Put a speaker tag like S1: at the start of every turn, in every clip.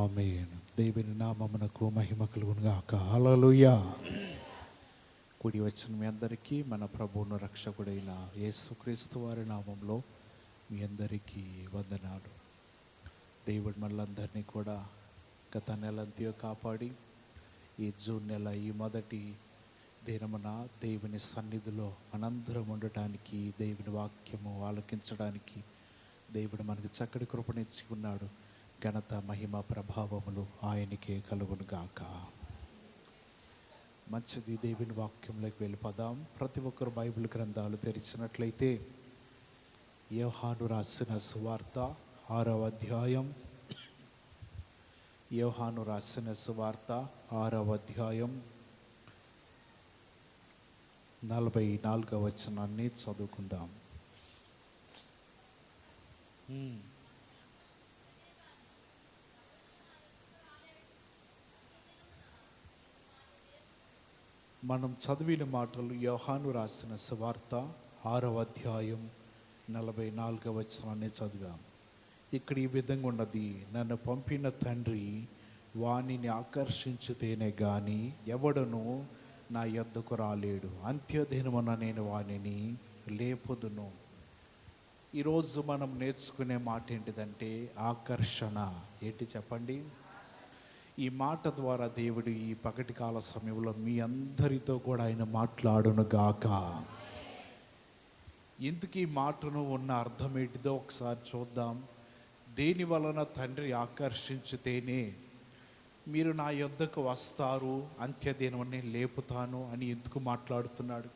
S1: ఆమేన్. దేవుని నామమునకు మహిమ కలుగును గాక. హల్లెలూయా. కూడి వచ్చిన మీ అందరికీ మన ప్రభువును రక్షకుడైన యేసుక్రీస్తు వారి నామంలో మీ అందరికీ వందనాలు. దేవుడు మనలందరినీ కూడా గత నెలంతా కాపాడి ఈ జూన్ నెల ఈ మొదటి దినమున దేవుని సన్నిధిలో మనందరం ఉండటానికి, దేవుని వాక్యము ఆలకించడానికి దేవుడు మనకు చక్కటి కృపనిచ్చి ఉన్నాడు. ఘనత మహిమ ప్రభావములు ఆయనకే కలుగును గాక. మంచిది, దేవుని వాక్యంలోకి వెళ్ళిపోదాం. ప్రతి ఒక్కరు బైబిల్ గ్రంథాలు తెరిచినట్లయితే యోహాను రాసిన సువార్త 6వ అధ్యాయం, యోహాను రాసిన సువార్త 6వ అధ్యాయం 44వ వచనాన్ని చదువుకుందాం. మనం చదివిన మాటలు యోహాను రాసిన సువార్త 6వ అధ్యాయం 44వ వచనాన్ని చదివాం. ఇక్కడ ఈ విధంగా ఉన్నది: నన్ను పంపిన తండ్రి వానిని ఆకర్షించితేనే గాని ఎవడను నా యొద్దకు రాలేడు. అంత్యదినమున నేను వానిని లేపుదును. ఈరోజు మనం నేర్చుకునే మాట ఏంటిదంటే ఆకర్షణ. ఏంటి చెప్పండి? ఈ మాట ద్వారా దేవుడు ఈ పగటి కాల సమయంలో మీ అందరితో కూడా ఆయన మాట్లాడును గాక. ఎందుకు ఈ మాటను ఉన్న అర్థం ఏంటిదో ఒకసారి చూద్దాం. దేని వలన తండ్రి ఆకర్షించితేనే మీరు నా యొద్దకు వస్తారు, అంత్యదినమునే లేపుతాను అని ఎందుకు మాట్లాడుతున్నాడు?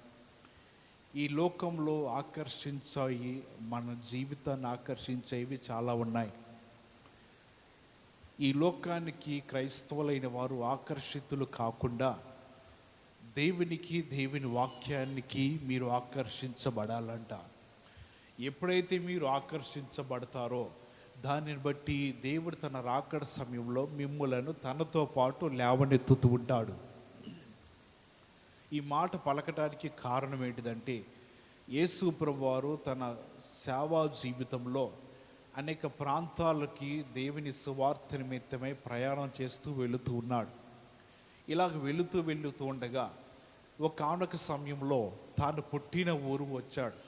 S1: ఈ లోకంలో ఆకర్షించాయి, మన జీవితాన్ని ఆకర్షించేవి చాలా ఉన్నాయి. ఈ లోకానికి క్రైస్తవులైన వారు ఆకర్షితులు కాకుండా దేవునికి, దేవుని వాక్యానికి మీరు ఆకర్షించబడాలంట. ఎప్పుడైతే మీరు ఆకర్షించబడతారో దానిని బట్టి దేవుడు తన రాకడ సమయంలో మిమ్ములను తనతో పాటు లేవనెత్తుతూ ఉంటాడు. ఈ మాట పలకటానికి కారణం ఏంటిదంటే, యేసు ప్రభువారు తన సేవా జీవితంలో అనేక ప్రాంతాలకి దేవుని సువార్త నిమిత్తమై ప్రయాణం చేస్తూ వెళుతూ ఉన్నాడు. ఇలాగ వెళుతూ ఉండగా ఒకానొక సమయంలో తాను పుట్టిన ఊరు వచ్చాడు.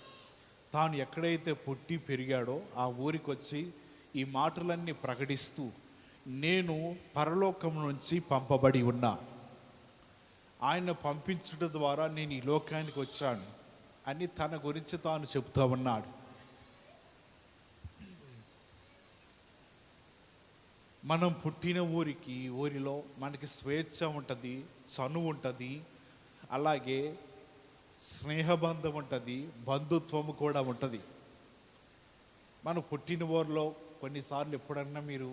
S1: తాను ఎక్కడైతే పుట్టి పెరిగాడో ఆ ఊరికి వచ్చి ఈ మాటలన్నీ ప్రకటిస్తూ, నేను పరలోకం నుంచి పంపబడి ఉన్నా, ఆయన పంపించడం ద్వారా నేను ఈ లోకానికి వచ్చాను అని తన గురించి తాను చెబుతూ ఉన్నాడు. మనం పుట్టిన ఊరిలో మనకి స్వేచ్ఛ ఉంటుంది, చనువు ఉంటుంది, అలాగే స్నేహబంధం ఉంటుంది, బంధుత్వము కూడా ఉంటుంది. మనం పుట్టిన ఊరిలో కొన్నిసార్లు ఎప్పుడన్నా మీరు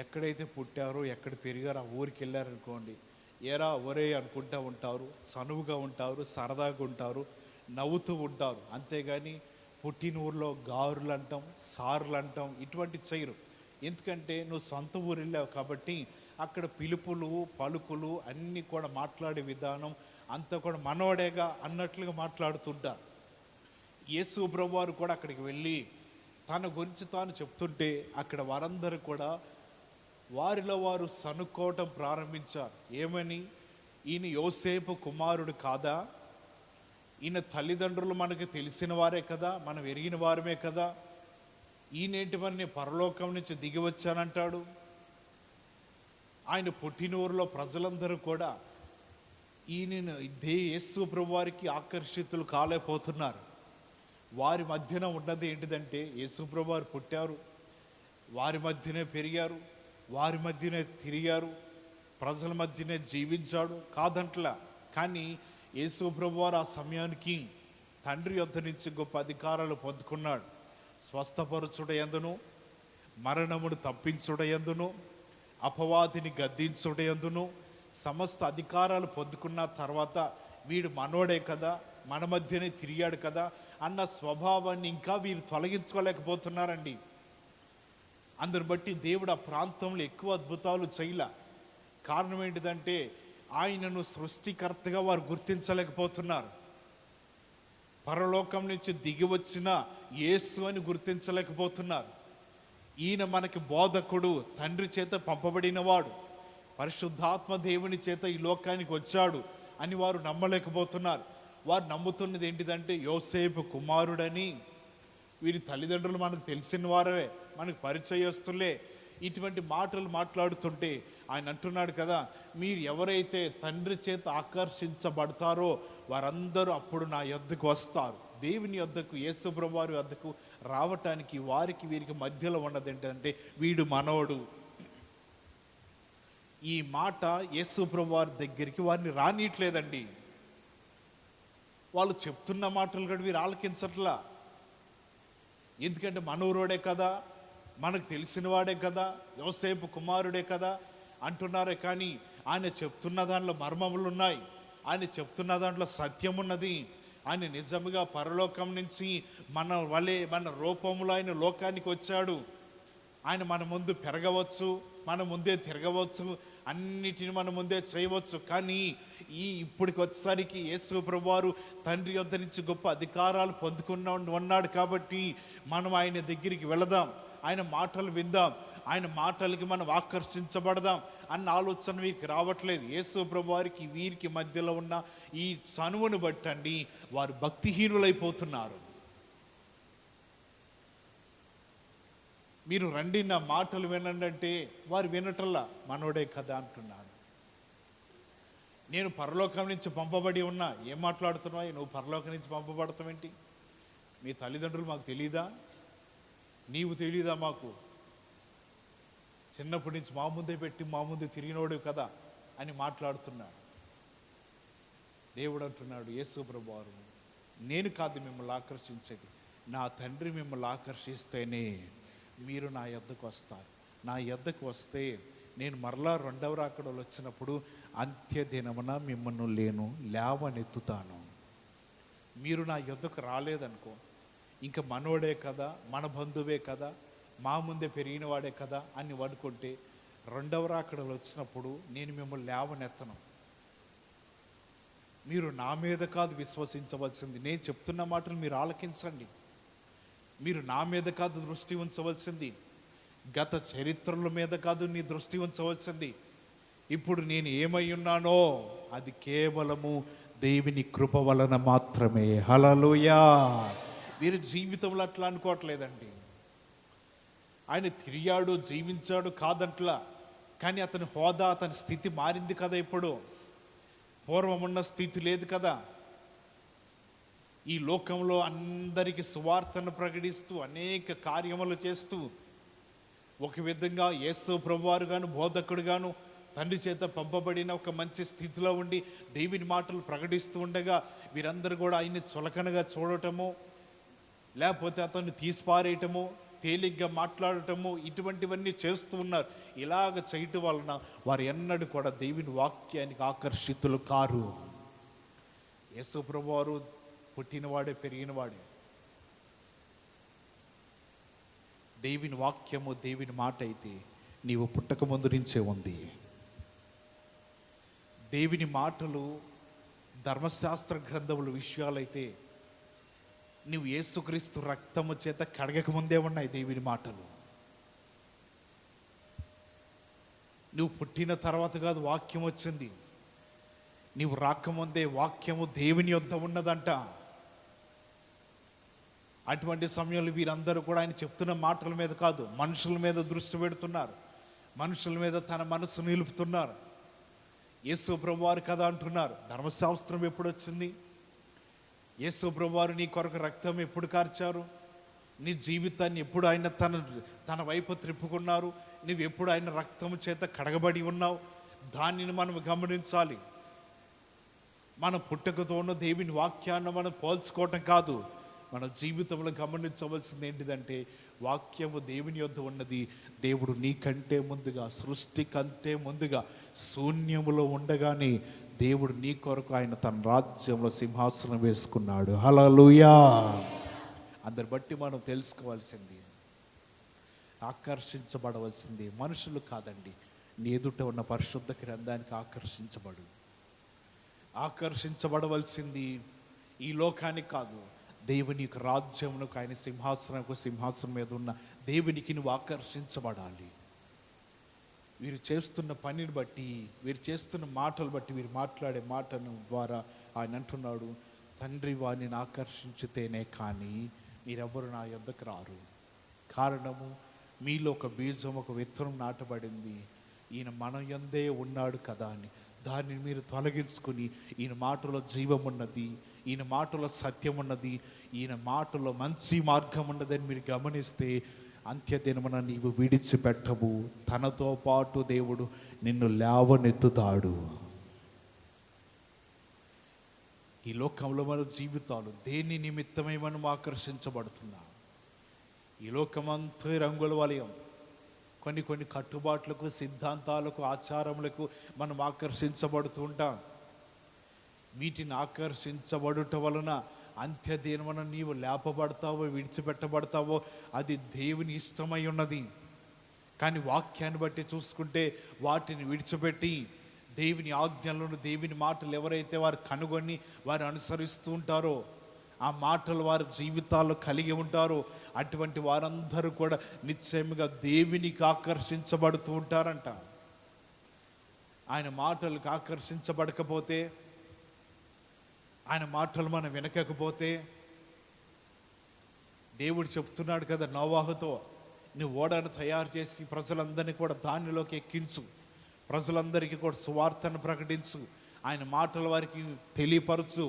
S1: ఎక్కడైతే పుట్టారో, ఎక్కడ పెరిగారో ఆ ఊరికి వెళ్ళారనుకోండి, ఏరా ఒరే అనుకుంటూ ఉంటారు, చనువుగా ఉంటారు, సరదాగా ఉంటారు, నవ్వుతూ ఉంటారు. అంతేగాని పుట్టిన ఊరిలో గారులు అంటాం, సార్లు అంటాం, ఇటువంటి చేయరు. ఎందుకంటే నువ్వు సొంత ఊరు వెళ్ళావు కాబట్టి అక్కడ పిలుపులు, పలుకులు అన్నీ కూడా మాట్లాడే విధానం అంతా కూడా మనోడేగా అన్నట్లుగా మాట్లాడుతుంటారు. యేసు ప్రభువారు కూడా అక్కడికి వెళ్ళి తన గురించి తాను చెప్తుంటే అక్కడ వారందరూ కూడా వారిలో వారు సనుక్కోవటం ప్రారంభించారు. ఏమని? ఈయన యోసేపు కుమారుడు కాదా? ఈయన తల్లిదండ్రులు మనకు తెలిసిన వారే కదా, మనం ఎరిగిన వారమే కదా, ఈయనేంటివన్నీ పరలోకం నుంచి దిగి వచ్చానంటాడు. ఆయన పుట్టినూరులో ప్రజలందరూ కూడా ఈయన యేసు ప్రభు వారికి ఆకర్షితులు కాలేకపోతున్నారు. వారి మధ్యన ఉన్నది ఏంటిదంటే, యేసు ప్రభు వారు పుట్టారు, వారి మధ్యనే పెరిగారు, వారి మధ్యనే తిరిగారు, ప్రజల మధ్యనే జీవించాడు కాదంట్లా. కానీ యేసు ప్రభు వారు ఆ సమయానికి తండ్రి యొద్ద నుంచి గొప్ప అధికారాలు పొందుకున్నాడు. స్వస్థపరచుడయందును, మరణమును తప్పించుడయందును, అపవాదిని గద్దించుడయందును సమస్త అధికారాలు పొందుకున్న తర్వాత వీడు మనోడే కదా, మన మధ్యనే తిరిగాడు కదా అన్న స్వభావాన్ని ఇంకా వీరు తొలగించుకోలేకపోతున్నారండి. అందుని బట్టి దేవుడు ఆ ప్రాంతంలో ఎక్కువ అద్భుతాలు చేయలే. కారణం ఏంటిదంటే ఆయనను సృష్టికర్తగా వారు గుర్తించలేకపోతున్నారు. పరలోకం నుంచి దిగి వచ్చిన యేసు అని గుర్తించలేకపోతున్నారు. ఈయన మనకి బోధకుడు, తండ్రి చేత పంపబడినవాడు, పరిశుద్ధాత్మ దేవుని చేత ఈ లోకానికి వచ్చాడు అని వారు నమ్మలేకపోతున్నారు. వారు నమ్ముతున్నది ఏంటిదంటే యోసేపు కుమారుడని. వీరి తల్లిదండ్రులు మనకు తెలిసిన వారే, మనకు పరిచయస్తులే. ఇటువంటి మాటలు మాట్లాడుతుంటే ఆయన అంటున్నాడు కదా, మీరు ఎవరైతే తండ్రి చేత ఆకర్షించబడతారో వారందరూ అప్పుడు నా యొద్దకు వస్తారు. దేవుని యొద్దకు, యేసు ప్రభువారి యొద్దకు రావటానికి వారికి వీరికి మధ్యలో ఉన్నది ఏంటంటే వీడు మనోడు. ఈ మాట యేసు ప్రభువారి దగ్గరికి వారిని రానియట్లేదండి. వాళ్ళు చెప్తున్న మాటలు కూడా వీరు ఆలకించట్లా. ఎందుకంటే మనవరోడే కదా, మనకు తెలిసిన వాడే కదా, యోసేపు కుమారుడే కదా అంటున్నారే. కానీ ఆయన చెప్తున్న దాంట్లో మర్మములు ఉన్నాయి, ఆయన చెప్తున్న దాంట్లో సత్యం ఉన్నది. ఆయన నిజంగా పరలోకం నుంచి మన వలె, మన రూపంలో ఆయన లోకానికి వచ్చాడు. ఆయన మన ముందు పెరగవచ్చు, మన ముందే తిరగవచ్చు, అన్నిటిని మన ముందే చేయవచ్చు. కానీ ఇప్పటికి వచ్చేసరికి యేసు ప్రభువారు తండ్రి యొద్ద నుంచి గొప్ప అధికారాలు ఉన్నాడు. కాబట్టి మనం ఆయన దగ్గరికి వెళదాం, ఆయన మాటలు విందాం, ఆయన మాటలకి మనం ఆకర్షించబడదాం అన్న ఆలోచన వీరికి రావట్లేదు. యేసు ప్రభువారికి వీరికి మధ్యలో ఉన్న ఈ చనువును బట్టండి వారు భక్తిహీనులైపోతున్నారు. మీరు రండి నా మాటలు వినండి అంటే వారు వినటల్లా. మనోడే కదా అంటున్నాడు. నేను పరలోకం నుంచి పంపబడి ఉన్నా. ఏం మాట్లాడుతున్నావు? నువ్వు పరలోకం నుంచి పంపబడతావేంటి? మీ తల్లిదండ్రులు మాకు తెలీదా? నీవు తెలీదా మాకు? చిన్నప్పటి నుంచి మా ముందే పెట్టి మా ముందే తిరిగినోడు కదా అని మాట్లాడుతున్నాడు. దేవుడు అంటున్నాడు, యేసు ప్రభువారు, నేను కాదు మిమ్మల్ని ఆకర్షించేది, నా తండ్రి మిమ్మల్ని ఆకర్షిస్తేనే మీరు నా యొద్దకు వస్తారు. నా యొద్దకు వస్తే నేను మరలా రెండవ రాకడలో వచ్చినప్పుడు అంత్యదినమున మిమ్మల్ని లేవనెత్తుతాను. మీరు నా యొద్దకు రాలేదనుకో, ఇంకా మనోడే కదా, మన బంధువే కదా, మా ముందే పెరిగిన వాడే కదా అని అనుకుంటే రెండవ రాకడలో వచ్చినప్పుడు నేను మిమ్మల్ని లేవనెత్తను. మీరు నా మీద కాదు విశ్వసించవలసింది, నేను చెప్తున్న మాటలు మీరు ఆలకించండి. మీరు నా మీద కాదు దృష్టి ఉంచవలసింది, గత చరిత్రల మీద కాదు నీ దృష్టి ఉంచవలసింది. ఇప్పుడు నేను ఏమై ఉన్నానో అది కేవలము దేవుని కృప వలన మాత్రమే. హల్లెలూయా. మీరు జీవితంలో అట్లా అనుకోవట్లేదండి. ఆయన తిరిగాడు, జీవించాడు కాదంట్లా. కానీ అతని హోదా, అతని స్థితి మారింది కదా. ఇప్పుడు పూర్వం ఉన్న స్థితి లేదు కదా. ఈ లోకంలో అందరికీ సువార్తను ప్రకటిస్తూ అనేక కార్యములు చేస్తూ ఒక విధంగా యేసు ప్రభువారు గాను, బోధకుడు గాను, తండ్రి చేత పంపబడిన ఒక మంచి స్థితిలో ఉండి దేవుని మాటలు ప్రకటిస్తూ ఉండగా వీరందరూ కూడా ఆయన్ని చులకనగా చూడటము, లేకపోతే అతన్ని తీసిపారేయటము, తేలిగ్గా మాట్లాడటము, ఇటువంటివన్నీ చేస్తూ ఉన్నారు. ఇలాగ చేయటం వలన వారు ఎన్నడూ కూడా దేవుని వాక్యానికి ఆకర్షితులు కారు. యేసు ప్రభువారు పుట్టినవాడే, పెరిగినవాడే. దేవుని వాక్యము, దేవుని మాట అయితే నీవు పుట్టక ముందు నుంచే ఉంది. దేవుని మాటలు, ధర్మశాస్త్ర గ్రంథముల విషయాలైతే నువ్వు యేసుక్రీస్తు రక్తము చేత కడగక ముందే ఉన్నాయి దేవుని మాటలు. నువ్వు పుట్టిన తర్వాత కాదు వాక్యం వచ్చింది, నీవు రాకముందే వాక్యము దేవుని యొద్ద ఉన్నదంట. అటువంటి సమయంలో వీరందరూ కూడా ఆయన చెప్తున్న మాటల మీద కాదు, మనుషుల మీద దృష్టి పెడుతున్నారు, మనుషుల మీద తన మనసు నిలుపుతున్నారు. యేసు ప్రభువారు కదా అంటున్నారు. ధర్మశాస్త్రం ఎప్పుడు వచ్చింది? యేసు ప్రభువారు నీ కొరకు రక్తం ఎప్పుడు కార్చారు? నీ జీవితాన్ని ఎప్పుడు ఆయన తన వైపు త్రిప్పుకున్నారు? నువ్వు ఎప్పుడు ఆయన రక్తము చేత కడగబడి ఉన్నావు? దానిని మనం గమనించాలి. మన పుట్టుకతోనూ దేవుని వాక్యాన్ని మనం పోల్చుకోవటం కాదు, మన జీవితంలో గమనించవలసింది ఏంటిదంటే వాక్యము దేవుని యొద్ద ఉన్నది. దేవుడు నీకంటే ముందుగా, సృష్టి కంటే ముందుగా శూన్యములో ఉండగానే దేవుడు నీ కొరకు ఆయన తన రాజ్యంలో సింహాసనం వేసుకున్నాడు. హల్లెలూయా. అందరి బట్టి మనం తెలుసుకోవాల్సింది, ఆకర్షించబడవలసింది మనుషులు కాదండి, నీ ఎదుట ఉన్న పరిశుద్ధ గ్రంథానికి ఆకర్షించబడవలసింది ఈ లోకానికి కాదు, దేవుని యొక్క రాజ్యమునకు, ఆయన సింహాసనం మీద ఉన్న దేవునికి నువ్వు ఆకర్షించబడాలి. వీరు చేస్తున్న పనిని బట్టి, వీరు చేస్తున్న మాటలు బట్టి, వీరు మాట్లాడే మాటను ద్వారా ఆయన అంటున్నాడు, తండ్రి వారిని ఆకర్షించితేనే కానీ మీరెవ్వరు నా యొద్దకు రారు. కారణము, మీలో ఒక బీజం, ఒక విత్తనం నాటబడింది. ఈయన మన యందే ఉన్నాడు కదా అని దాన్ని మీరు తొలగించుకొని, ఈయన మాటలో జీవం ఉన్నది, ఈయన మాటలో సత్యం ఉన్నది, ఈయన మాటలో మంచి మార్గం ఉన్నదని మీరు గమనిస్తే అంత్యదినమున నీవు విడిచిపెట్టవు. తనతో పాటు దేవుడు నిన్ను లేవనెత్తుతాడు. ఈ లోకంలో మన జీవితాలు దేని నిమిత్తమై మనం ఆకర్షించబడుతున్నాం? ఈ లోకమంతా రంగుల వలయం. కొన్ని కట్టుబాట్లకు, సిద్ధాంతాలకు, ఆచారములకు మనం ఆకర్షించబడుతూ ఉంటాం. వీటిని ఆకర్షించబడుట వలన అంత్యదినమున నీవు లేపబడతావో విడిచిపెట్టబడతావో అది దేవుని ఇష్టమై ఉన్నది. కానీ వాక్యాన్ని బట్టి చూసుకుంటే వాటిని విడిచిపెట్టి దేవుని ఆజ్ఞలను, దేవుని మాటలు ఎవరైతే వారు కనుగొని వారు అనుసరిస్తూ ఉంటారో, ఆ మాటలు వారి జీవితాల్లో కలిగి ఉంటారో, అటువంటి వారందరూ కూడా నిశ్చయముగా దేవునికి ఆకర్షించబడుతూ ఉంటారంట. ఆయన మాటలకు ఆకర్షించబడకపోతే, ఆయన మాటలు మనం వినకపోతే, దేవుడు చెప్తున్నాడు కదా నోవాహుతో, నువ్వు ఓడను తయారు చేసి ప్రజలందరినీ కూడా దానిలోకి ఎక్కించు, ప్రజలందరికీ కూడా సువార్తను ప్రకటించు, ఆయన మాటలు వారికి తెలియపరచు.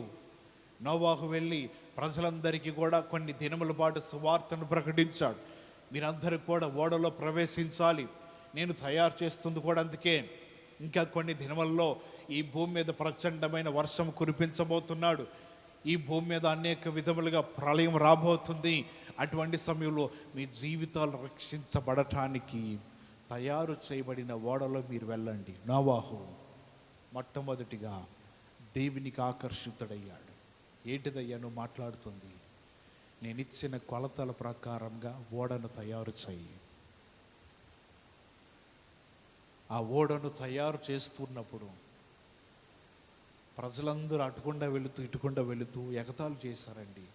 S1: నోవాహు వెళ్ళి ప్రజలందరికీ కూడా కొన్ని దినముల పాటు సువార్తను ప్రకటించాడు. మీరందరూ కూడా ఓడలో ప్రవేశించాలి, నేను తయారు చేస్తుంది కూడా అందుకే. ఇంకా కొన్ని దినముల్లో ఈ భూమి మీద ప్రచండమైన వర్షం కురిపించబోతున్నాడు. ఈ భూమి మీద అనేక విధములుగా ప్రళయం రాబోతుంది. అటువంటి సమయంలో మీ జీవితాలు రక్షించబడటానికి తయారు చేయబడిన ఓడలో మీరు వెళ్ళండి. నోవాహు మొట్టమొదటిగా దేవునికి ఆకర్షితుడయ్యాడు. ఏంటిదయ్యా నువ్వు మాట్లాడుతుంది? నేను ఇచ్చిన కొలతల ప్రకారంగా ఓడను తయారు చేయి. ఆ ఓడను తయారు చేస్తున్నప్పుడు ప్రజలందరూ అటుకుండా వెళుతూ ఇటుకుండా వెళుతూ ఎగతాళి చేశారండి.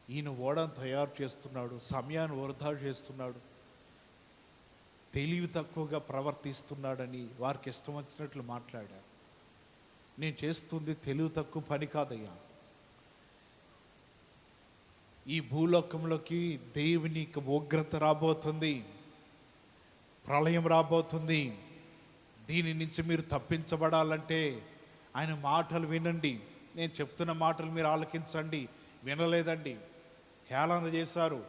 S1: ఈయన ఓడను తయారు చేస్తున్నాడు, సమయాన్ని వృధా చేస్తున్నాడు, తెలివి తక్కువగా ప్రవర్తిస్తున్నాడని వారికి ఇష్టం వచ్చినట్లు మాట్లాడారు. నేను చేస్తుంది తెలివి తక్కువ పని కాదయ్యా. ఈ భూలోకంలోకి దేవుని ఉగ్రత రాబోతుంది, ప్రళయం రాబోతుంది. దీని నుంచి మీరు తప్పించబడాలంటే ఆయన మాటలు వినండి. నేను చెప్తున్న మాటలు మీరు ఆలకించండి. వినలేదండి, హేళన చేశారు.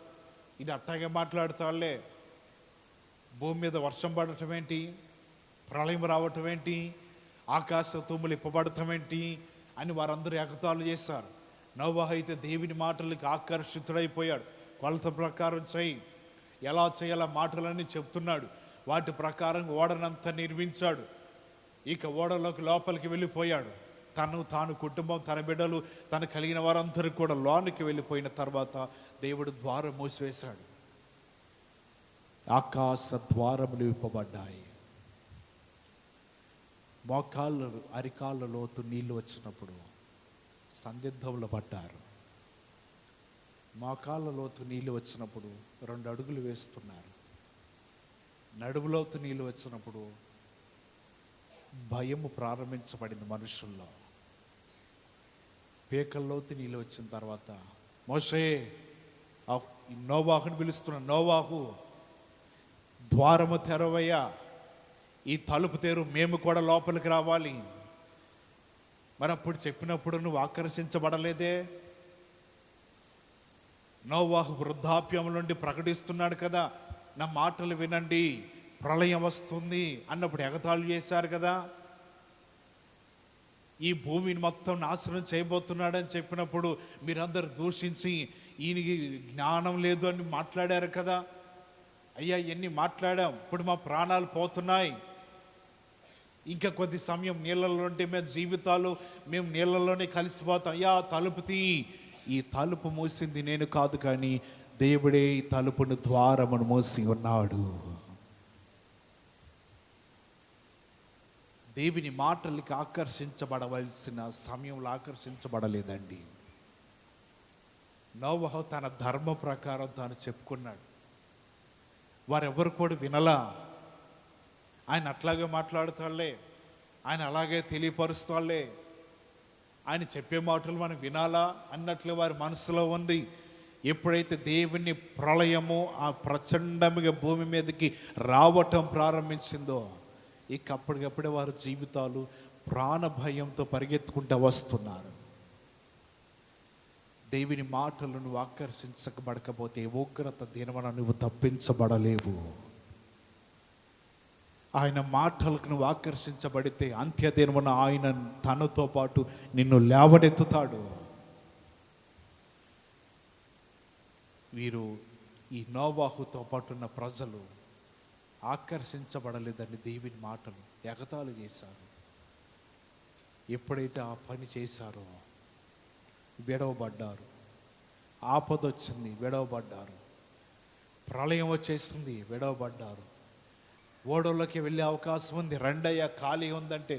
S1: ఇది అట్టాగే మాట్లాడుతాళ్లే, భూమి మీద వర్షం పడటం ఏంటి, ప్రళయం రావటం ఏంటి, ఆకాశ తుమ్ములు ఇప్పబడటం ఏంటి అని వారందరూ ఎగతాళి చేశారు. నోవాహు అయితే దేవుని మాటలకి ఆకర్షితుడైపోయాడు. కొలత ప్రకారం చేయి, ఎలా చేయాల మాటలన్నీ చెప్తున్నాడు. వాటి ప్రకారం ఓడనంతా నిర్మించాడు. ఇక ఓడలోకి లోపలికి వెళ్ళిపోయాడు. తాను కుటుంబం, తన బిడ్డలు, తను కలిగిన వారందరూ కూడా లోనికి వెళ్ళిపోయిన తర్వాత దేవుడు ద్వారం మూసివేశాడు. ఆకాశ ద్వారములు విప్పబడ్డాయి. మోకాళ్ళు అరికాళ్ళ లోతు నీళ్లు వచ్చినప్పుడు సందిగ్ధంలో పడ్డారు. మోకాళ్ళ లోతు నీళ్లు వచ్చినప్పుడు 2 అడుగులు వేస్తున్నారు. నడుములోతు నీళ్ళు వచ్చినప్పుడు భయము ప్రారంభించబడింది మనుషుల్లో. పీకల్లోతు నీళ్ళు వచ్చిన తర్వాత మోషే నోవాహుని పిలుస్తున్న, నోవాహు ద్వారము తెరవయ్యా, ఈ తలుపు తెరు, మేము కూడా లోపలికి రావాలి. మరి అప్పుడు చెప్పినప్పుడు నువ్వు ఆకర్షించబడలేదే? నోవాహు వృద్ధాప్యం నుండి ప్రకటిస్తున్నాడు కదా, నా మాటలు వినండి, ప్రళయం వస్తుంది అన్నప్పుడు ఎగతాళి చేశారు కదా. ఈ భూమిని మొత్తం నాశనం చేయబోతున్నాడని చెప్పినప్పుడు మీరందరూ దూషించి ఈయనకి జ్ఞానం లేదు అని మాట్లాడారు కదా. అయ్యా ఎన్ని మాట్లాడాం, ఇప్పుడు మా ప్రాణాలు పోతున్నాయి, ఇంకా కొద్ది సమయం నీళ్ళలో ఉంటే మేము నీళ్ళలోనే కలిసిపోతాం. అయ్యా తలుపు తీ. ఈ తలుపు మూసింది నేను కాదు, కానీ దేవుడే ఈ తలుపును ద్వారమును మూసి ఉన్నాడు. దేవుని మాటలకి ఆకర్షించబడవలసిన సమయంలో ఆకర్షించబడలేదండి. నోవహు తన ధర్మ ప్రకారం తాను చెప్పుకున్నాడు. వారెవరు కూడా వినలా. ఆయన అట్లాగే మాట్లాడుతాళ్లే, ఆయన అలాగే తెలియపరుస్తాళ్లే, ఆయన చెప్పే మాటలు మనం వినాలా అన్నట్లు వారి మనసులో ఉంది. ఎప్పుడైతే దేవుని ప్రళయము ఆ ప్రచండముగా భూమి మీదకి రావటం ప్రారంభించిందో, ఇక అప్పటికప్పుడే వారి జీవితాలు ప్రాణ భయంతో పరిగెత్తుకుంటూ వస్తున్నారు. దేవుని మాటలు నువ్వు ఆకర్షించబడకపోతే ఉగ్రత దినమున నువ్వు తప్పించబడలేవు. ఆయన మాటలకు నువ్వు ఆకర్షించబడితే అంత్యదినమున ఆయన తనతో పాటు నిన్ను లేవనెత్తుతాడు. వీరు ఈ నోవాహుతో పాటు ఉన్న ప్రజలు ఆకర్షించబడలేదని దేవుని మాటలు ఎగతాళి చేశారు. ఎప్పుడైతే ఆ పని చేశారో విడవబడ్డారు. ఆపద వచ్చింది, విడవబడ్డారు. ప్రళయం వచ్చేసింది, విడవబడ్డారు. ఓడోళ్ళకి వెళ్ళే అవకాశం ఉంది, రెండయ్య ఖాళీ ఉందంటే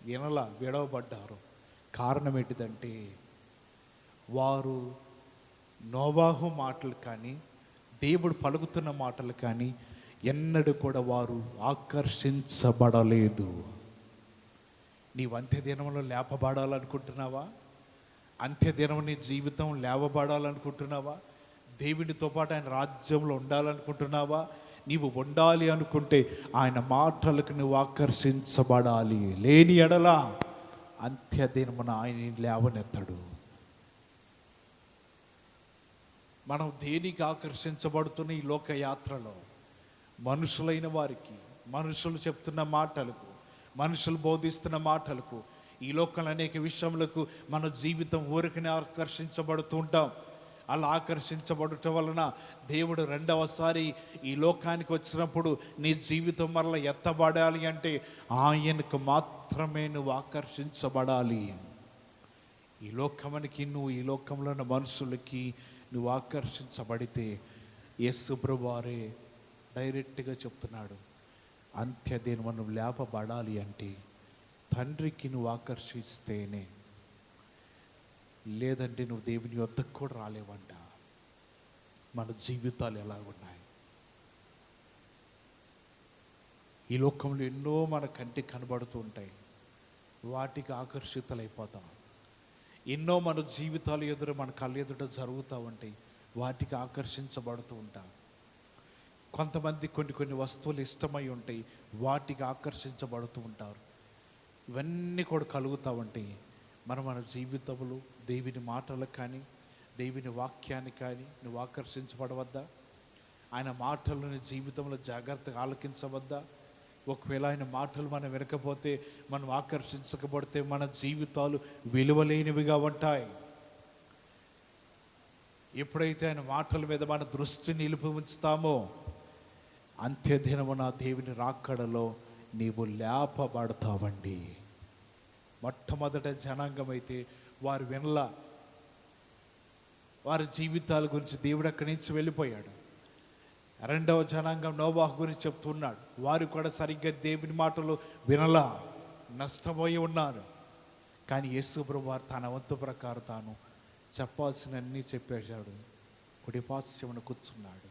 S1: వినలా, విడవబడ్డారు. కారణం ఏంటిదంటే వారు నోవాహు మాటలు కానీ దేవుడు పలుకుతున్న మాటలు కానీ ఎన్నడూ కూడా వారు ఆకర్షించబడలేదు. నీవు అంత్యదినంలో లేపబడాలనుకుంటున్నావా? అంత్యదినం నీ జీవితం లేవబడాలనుకుంటున్నావా? దేవునితో పాటు ఆయన రాజ్యంలో ఉండాలనుకుంటున్నావా? నీవు ఉండాలి అనుకుంటే ఆయన మాటలకు నువ్వు ఆకర్షించబడాలి. లేని ఎడల అంత్యదినమున ఆయన లేవనెత్తడు. మనం దేనికి ఆకర్షించబడుతున్న ఈ లోక యాత్రలో మనుషులైన వారికి, మనుషులు చెప్తున్న మాటలకు, మనుషులు బోధిస్తున్న మాటలకు, ఈ లోకంలో అనేక విషయములకు మన జీవితం ఊరికనే ఆకర్షించబడుతూ ఉంటాం. అలా ఆకర్షించబడటం వలన దేవుడు రెండవసారి ఈ లోకానికి వచ్చినప్పుడు నీ జీవితం మరలా ఎత్తబడాలి అంటే ఆయనకు మాత్రమే నువ్వు ఆకర్షించబడాలి. ఈ లోకమునికి నువ్వు, ఈ లోకంలో ఉన్న మనుషులకి నువ్వు ఆకర్షించబడితే యేసు ప్రభువారే డైరెక్ట్గా చెప్తున్నాడు, అంత్యదినమున నువ్వు లేపబడాలి అంటే తండ్రికి నువ్వు ఆకర్షిస్తేనే, లేదంటే నువ్వు దేవుని వద్దకు కూడా రాలేవంట. మన జీవితాలు ఎలా ఉన్నాయి? ఈ లోకంలో ఎన్నో మన కంటికి కనబడుతూ ఉంటాయి, వాటికి ఆకర్షితులైపోతాం. ఎన్నో మన జీవితాలు ఎదురు, మన కళ్ళ ఎదుట జరుగుతూ ఉంటాయి, వాటికి ఆకర్షించబడుతూ ఉంటాం. కొంతమంది కొన్ని వస్తువులు ఇష్టమై ఉంటాయి, వాటికి ఆకర్షించబడుతూ ఉంటారు. ఇవన్నీ కూడా కలుగుతూ ఉంటాయి. మన జీవితంలో దేవుని మాటలకు కానీ దేవుని వాక్యానికి కానీ నువ్వు ఆకర్షించబడవద్దా? ఆయన మాటలను జీవితంలో జాగ్రత్తగా ఆలకించవద్దా? ఒకవేళ ఆయన మాటలు మనం వినకపోతే, మనం ఆకర్షించకపోతే మన జీవితాలు విలువలేనివిగా ఉంటాయి. ఎప్పుడైతే ఆయన మాటల మీద మన దృష్టి నిలిపి ఉంచుతామో అంత్యదినమున దేవుని రాకడలో నీవు లేపబడతావండి. మొట్టమొదట జనాంగం అయితే వారు వినలా, వారి జీవితాల గురించి దేవుడు అక్కడి నుంచి వెళ్ళిపోయాడు. రెండవ జనాంగం నోవాహు గురించి చెప్తున్నాడు, వారు కూడా సరిగ్గా దేవుని మాటలు వినలా, నష్టపోయి ఉన్నారు. కానీ యేసు ప్రభువారు తన వంతు ప్రకారం తాను చెప్పాల్సినన్నీ చెప్పేశాడు. కుడిపార్శ్వమున కూర్చున్నాడు.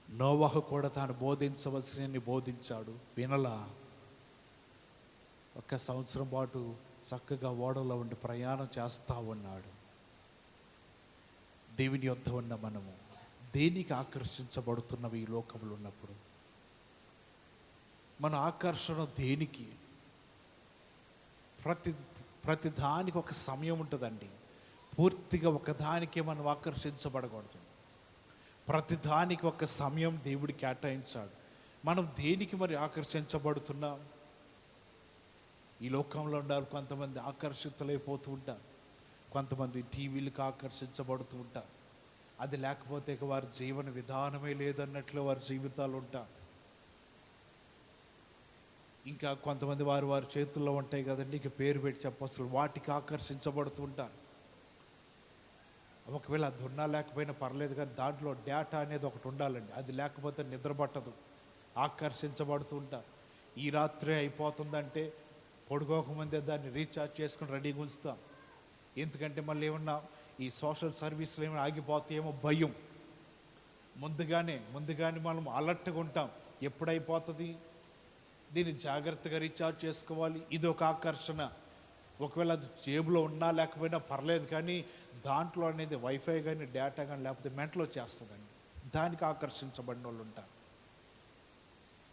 S1: నోవాహు కూడా తాను బోధించవలసినన్ని బోధించాడు, వినలా. 1 సంవత్సరం పాటు చక్కగా ఓడలో ఉండి ప్రయాణం చేస్తూ ఉన్నాడు. దేవుని యొద్ద ఉన్న మనము దేనికి ఆకర్షించబడుతున్నవి ఈ లోకంలో ఉన్నప్పుడు? మన ఆకర్షణ దేనికి? ప్రతి దానికి ఒక సమయం ఉంటుందండి. పూర్తిగా ఒకదానికే మనం ఆకర్షించబడకూడదు. ప్రతి దానికి ఒక సమయం దేవుడు కేటాయించాడు. మనం దేనికి మరి ఆకర్షించబడుతున్నాం? ఈ లోకంలో ఉండాలి. కొంతమంది ఆకర్షితులైపోతూ ఉంటారు, కొంతమంది టీవీలకు ఆకర్షించబడుతూ ఉంటారు. అది లేకపోతే వారి జీవన విధానమే లేదన్నట్లు వారి జీవితాలు ఉంటాయి. ఇంకా కొంతమంది వారి చేతుల్లో ఉంటాయి కదండి, ఇక పేరు పెట్టి చెప్పసలు, వాటికి ఆకర్షించబడుతూ ఉంటారు. ఒకవేళ అది ఉన్నా లేకపోయినా పర్లేదు, కానీ దాంట్లో డేటా అనేది ఒకటి ఉండాలండి. అది లేకపోతే నిద్ర పట్టదు, ఆకర్షించబడుతూ ఉంటారు. ఈ రాత్రే అయిపోతుందంటే పడుకోకముందే దాన్ని రీఛార్జ్ చేసుకుని రెడీగా ఉంచుతాం. ఎందుకంటే మళ్ళీ ఏమన్నా ఈ సోషల్ సర్వీసులు ఏమైనా ఆగిపోతాయేమో భయం. ముందుగానే మనం అలర్ట్గా ఉంటాం. ఎప్పుడైపోతుంది, దీన్ని జాగ్రత్తగా రీఛార్జ్ చేసుకోవాలి. ఇది ఒక ఆకర్షణ. ఒకవేళ అది జేబులో ఉన్నా లేకపోయినా పర్లేదు, కానీ దాంట్లో అనేది వైఫై కానీ డేటా కానీ లేకపోతే మెంటలో చేస్తుందండి. దానికి ఆకర్షించబడిన వాళ్ళు ఉంటారు.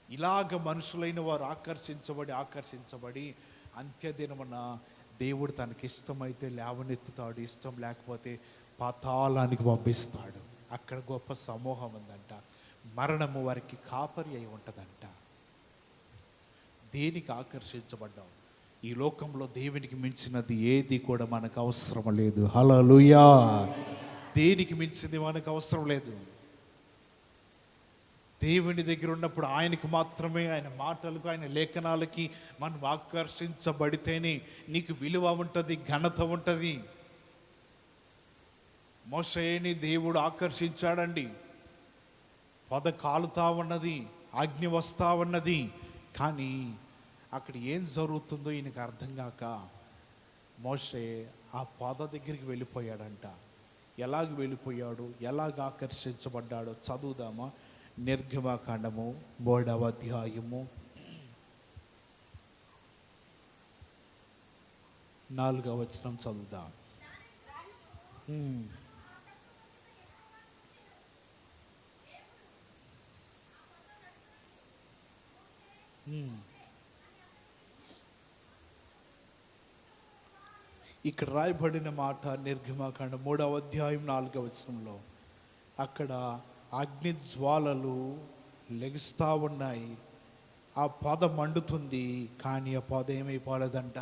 S1: ఇలాగ మనుషులైన వారు ఆకర్షించబడి అంత్యదినమున దేవుడు తనకి ఇష్టమైతే లేవనెత్తుతాడు, ఇష్టం లేకపోతే పాతాళానికి పంపిస్తాడు. అక్కడ గొప్ప సమూహం ఉందంట. మరణము వారికి కాపరి అయి ఉంటుందంట. దేనికి ఆకర్షించబడ్డాం? ఈ లోకంలో దేవునికి మించినది ఏది కూడా మనకు అవసరం లేదు. హల్లెలూయా. దేనికి మించింది మనకు అవసరం లేదు. దేవుని దగ్గర ఉన్నప్పుడు ఆయనకి మాత్రమే, ఆయన మాటలకు, ఆయన లేఖనాలకి మనం ఆకర్షించబడితేనే నీకు విలువ ఉంటుంది, ఘనత ఉంటుంది. మోషేని దేవుడు ఆకర్షించాడండి. పొద కాలుతా ఉన్నది, అగ్ని వస్తా ఉన్నది, కానీ అక్కడ ఏం జరుగుతుందో ఈయనకు అర్థం కాక మోషే ఆ పొద దగ్గరికి వెళ్ళిపోయాడంట. ఎలాగ వెళ్ళిపోయాడు, ఎలాగ ఆకర్షించబడ్డాడో చదువుదామా? నిర్గమకాండము 3వ అధ్యాయము 4వ వచనం చదువుదాం. ఇక్కడ రాయబడిన మాట నిర్గమకాండం 3వ అధ్యాయం 4వ వచనంలో, అక్కడ అగ్ని జ్వాలలు లెగుస్తూ ఉన్నాయి. ఆ పొద మండుతుంది, కానీ ఆ పొద ఏమైపోలేదంట,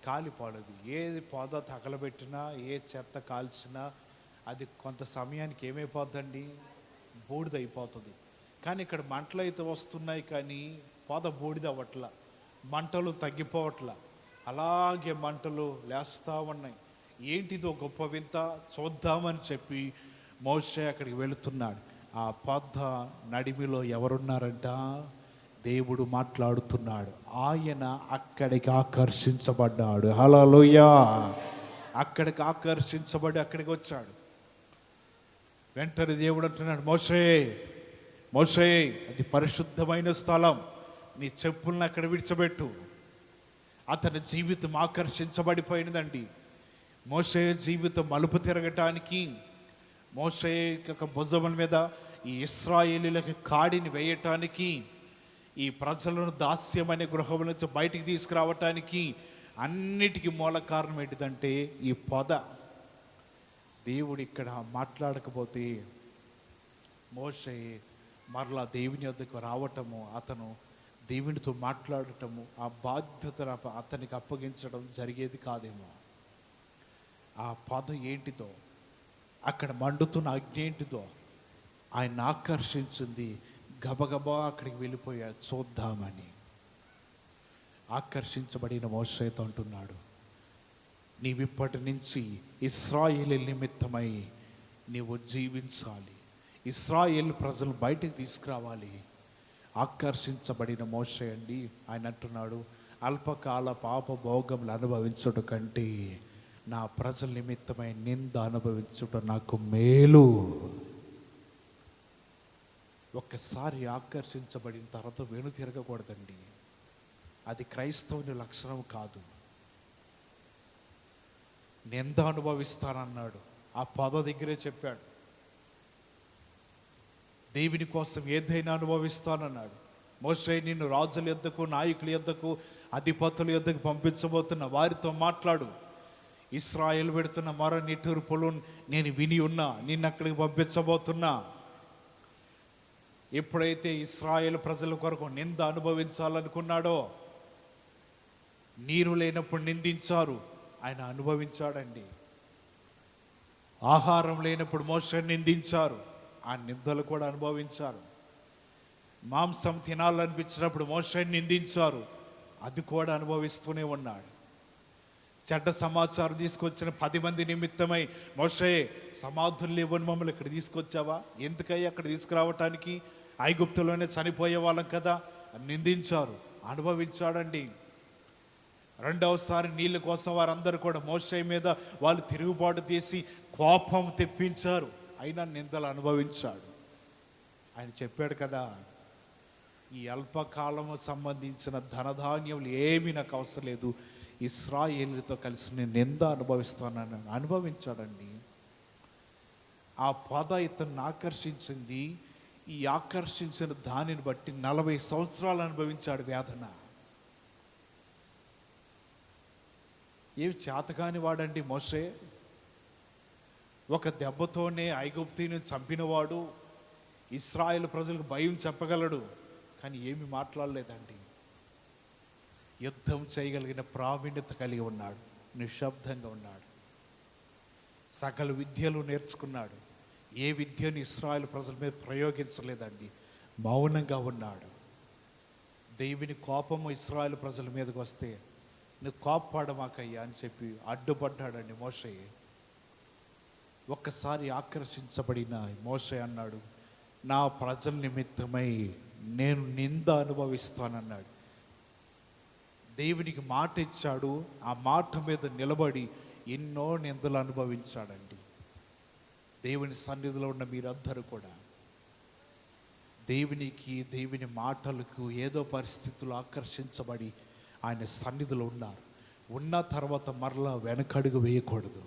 S1: కాలిపోలేదు. ఏది పొద తగలబెట్టినా, ఏ చెత్త కాల్చినా అది కొంత సమయానికి ఏమైపోద్దండి, బూడిదైపోతుంది. కానీ ఇక్కడ మంటలు అయితే వస్తున్నాయి, కానీ పొద బూడిద అవ్వట్ల, మంటలు తగ్గిపోవట్ల, అలాగే మంటలు లేస్తూ ఉన్నాయి. ఏంటిదో గొప్ప వింత, చూద్దామని చెప్పి మోషే అక్కడికి వెళుతున్నాడు. ఆ పొద నడిమిలో ఎవరున్నారంట, దేవుడు మాట్లాడుతున్నాడు. ఆయన అక్కడికి ఆకర్షించబడ్డాడు. హల్లెలూయా. అక్కడికి ఆకర్షించబడి అక్కడికి వచ్చాడు. వెంటనే దేవుడు అంటున్నాడు, మోషే మోషే, అది పరిశుద్ధమైన స్థలం, నీ చెప్పులను అక్కడ విడిచిపెట్టు. అతని జీవితం ఆకర్షించబడిపోయినదండి. మోషే జీవితం మలుపు తిరగటానికి, మోషే యొక్క భుజముల మీద ఈ ఇశ్రాయేలీయులకి కాడిని వేయటానికి, ఈ ప్రజలను దాస్యమనే గృహం నుంచి బయటికి తీసుకురావటానికి అన్నిటికీ మూల కారణం ఏంటిదంటే ఈ పొద. దేవుడు ఇక్కడ మాట్లాడకపోతే మోషే మరలా దేవుని వద్దకు రావటము, అతను దేవునితో మాట్లాడటము, ఆ బాధ్యతను అతనికి అప్పగించడం జరిగేది కాదేమో. ఆ పొద ఏంటిదో, అక్కడ మండుతున్న అగ్ని ఏంటిదో ఆయన ఆకర్షించింది. గబగబా అక్కడికి వెళ్ళిపోయాడు చూద్దామని. ఆకర్షించబడిన మోషేతో అంటున్నాడు, నీవిప్పటి నుంచి ఇశ్రాయేలు నిమిత్తమై నీవు జీవించాలి, ఇశ్రాయేలు ప్రజలు బయటకు తీసుకురావాలి. ఆకర్షించబడిన మోషే అండి, ఆయన అంటున్నాడు, అల్పకాల పాప భోగములు అనుభవించుట కంటే నా ప్రజల నిమిత్తమై నింద అనుభవించుట నాకు మేలు. ఒక్కసారి ఆకర్షించబడిన తర్వాత వెను తిరగకూడదండి. అది క్రైస్తవుని లక్షణం కాదు. నింద అనుభవిస్తానన్నాడు, ఆ పద దగ్గరే చెప్పాడు. దేవుని కోసం ఏదైనా అనుభవిస్తానన్నాడు. మోషే, నిన్ను రాజుల యొద్దకు, నాయకుల యొద్దకు, అధిపతుల యొద్దకు పంపించబోతున్న వారితో మాట్లాడు. ఇశ్రాయేలు పెడుతున్న మరో నిట్టూర్పులు నేను విని ఉన్నా, నిన్ను అక్కడికి పంపించబోతున్నా. ఎప్పుడైతే ఇశ్రాయేలు ప్రజల కొరకు నింద అనుభవించాలనుకున్నాడో, నీరు లేనప్పుడు నిందించారు, ఆయన అనుభవించాడండి. ఆహారం లేనప్పుడు మోషే నిందించారు, ఆ నిందలు కూడా అనుభవించారు. మాంసం తినాలనిపించినప్పుడు మోషే నిందించారు, అది కూడా అనుభవిస్తూనే ఉన్నాడు. చెడ్డ సమాచారం తీసుకొచ్చిన 10 మంది నిమిత్తమై, మోషే సమాధులు లేవని మమ్మల్ని ఇక్కడ తీసుకొచ్చావా, ఎందుకయ్యా అక్కడ తీసుకురావటానికి, ఐగుప్తులోనే చనిపోయే వాళ్ళం కదా నిందించారు, అనుభవించాడండి. రెండవసారి నీళ్ళ కోసం వారందరూ కూడా మోషే మీద వాళ్ళు తిరుగుబాటు చేసి కోపం తెప్పించారు, అయినా నిందలు అనుభవించాడు. ఆయన చెప్పాడు కదా, ఈ అల్పకాలము సంబంధించిన ధనధాన్యములు ఏమీ నాకు అవసరం లేదు, ఇశ్రాయేలుతో కలిసి నేను నింద అనుభవిస్తానని అనుభవించాడండి. ఆ పద ఇతన్ని ఆకర్షించింది. ఈ ఆకర్షించిన దానిని బట్టి 40 సంవత్సరాలు అనుభవించాడు వేదన. ఏమి చేతకాని వాడండి మోషే. ఒక దెబ్బతోనే ఐగుప్తీని చంపినవాడు, ఇశ్రాయేలు ప్రజలకు భయం చెప్పగలడు, కానీ ఏమి మాట్లాడలేదండి. యుద్ధం చేయగలిగిన ప్రావీణ్యత కలిగి ఉన్నాడు, నిశ్శబ్దంగా ఉన్నాడు, సకల విద్యలు నేర్చుకున్నాడు. ఏ విద్యను ఇశ్రాయేలు ప్రజల మీద ప్రయోగించలేదండి, మౌనంగా ఉన్నాడు. దేవుని కోపము ఇశ్రాయేలు ప్రజల మీదకి వస్తే నువ్వు కోప్పడమాకయ్యా అని చెప్పి అడ్డుపడ్డాడండి మోషే. ఒక్కసారి ఆకర్షించబడిన మోషే అన్నాడు, నా ప్రజల నిమిత్తమై నేను నింద అనుభవిస్తానన్నాడు. దేవునికి మాట ఇచ్చాడు, ఆ మాట మీద నిలబడి ఎన్నో నిందలు అనుభవించాడండి. దేవుని సన్నిధిలో ఉన్న మీరందరూ కూడా దేవుని మాటలకు ఏదో పరిస్థితులు ఆకర్షించబడి ఆయన సన్నిధిలో ఉన్నారు. ఉన్న తర్వాత మరలా వెనకడుగు వేయకూడదు.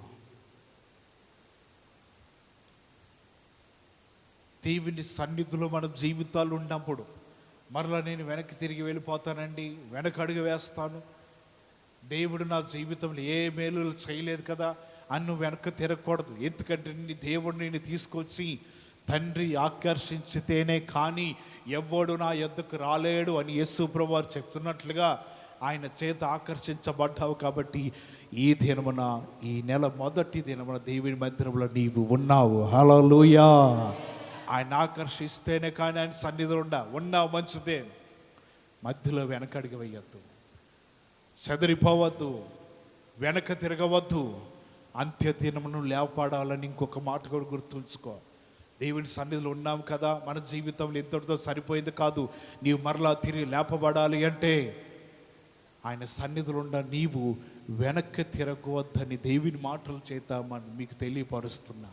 S1: దేవుని సన్నిధిలో మన జీవితాలు ఉన్నప్పుడు మరలా నేను వెనక్కి తిరిగి వెళ్ళిపోతానండి, వెనకడుగు వేస్తాను, దేవుడు నా జీవితంలో ఏ మేలు చేయలేదు కదా అని నువ్వు వెనక్కి తిరగకూడదు. ఎందుకంటే నీ దేవుడు నేను తీసుకొచ్చి తండ్రి ఆకర్షించితేనే కానీ ఎవ్వడు నా యొద్దకు రాలేడు అని యేసు ప్రభువారు చెప్తున్నట్లుగా ఆయన చేత ఆకర్షించబడ్డావు. కాబట్టి ఈ దినమున, ఈ నెల మొదటి దినమున దేవుని మందిరంలో నీవు ఉన్నావు. హల్లెలూయా. ఆయన ఆకర్షిస్తేనే కానీ ఆయన సన్నిధిలో ఉన్నావు మంచిదే. మధ్యలో వెనకడిగి వేయద్దు, చెదిరిపోవద్దు, వెనక తిరగవద్దు. అంత్య దినమును లేవపాడాలని ఇంకొక మాట కూడా గుర్తుంచుకో. దేవుని సన్నిధిలో ఉన్నాం కదా, మన జీవితంలో ఇంతటితో సరిపోయింది కాదు. నీవు మరలా తిరిగి లేపబడాలి అంటే ఆయన సన్నిధిలో ఉన్న నీవు వెనక్కి తిరగవద్దని దేవుని మాటల చేత మీకు తెలియపరుస్తున్నా.